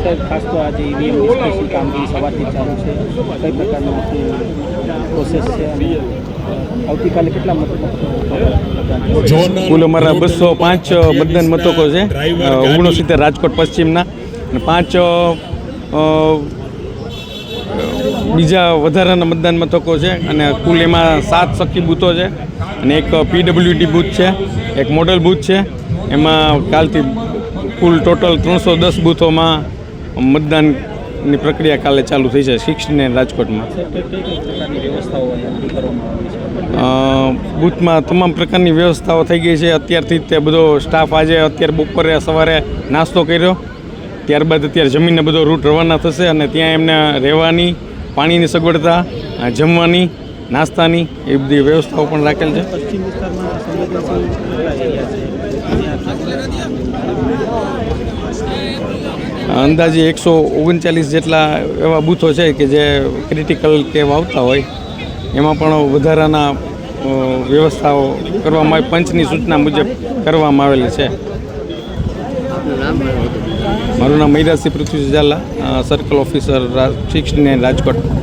સાહેબ ખાસ તો આજે ઈવીએમ ડિસ્કશન કામગીરી સવારથી ચાલુ છે, કઈ પ્રકારનું પ્રોસેસ છે અને આવતીકાલે કેટલા મતદાન? કુલ અમારા 205 મતદાન મથકો છે, 69 રાજકોટ પશ્ચિમના અને 5 બીજા વધારાના મતદાન મથકો છે અને કુલ એમાં 7 સખી બૂથો છે અને એક પીડબ્લ્યુડી બૂથ છે, એક મોડલ બૂથ છે. એમાં કાલથી કુલ ટોટલ 310 બૂથોમાં મતદાનની પ્રક્રિયા કાલે ચાલુ થઈ છે 16 રાજકોટમાં. બૂથમાં તમામ પ્રકારની વ્યવસ્થાઓ થઈ ગઈ છે. અત્યારથી તે બધો સ્ટાફ આજે અત્યારે બપોરે સવારે નાસ્તો કર્યો, ત્યારબાદ અત્યારે જમીનને બધો રૂટ રવાના થશે અને ત્યાં એમને રહેવાની, પાણીની સગવડતા, જમવાની, નાસ્તાની એ બધી વ્યવસ્થાઓ પણ રાખેલ છે. પશ્ચિમ વિસ્તારમાં સંવેદનશીલ અંદાજે 139 જેટલા એવા બૂથો છે કે જે ક્રિટિકલ કે આવતા હોય, એમાં પણ વધારાના વ્યવસ્થાઓ કરવામાં આવી, પંચની સૂચના મુજબ કરવામાં આવેલી છે. મારું નામ મૈરાસિંહ પૃથ્વી ઝાલા, સર્કલ ઓફિસર 16 રાજકોટ.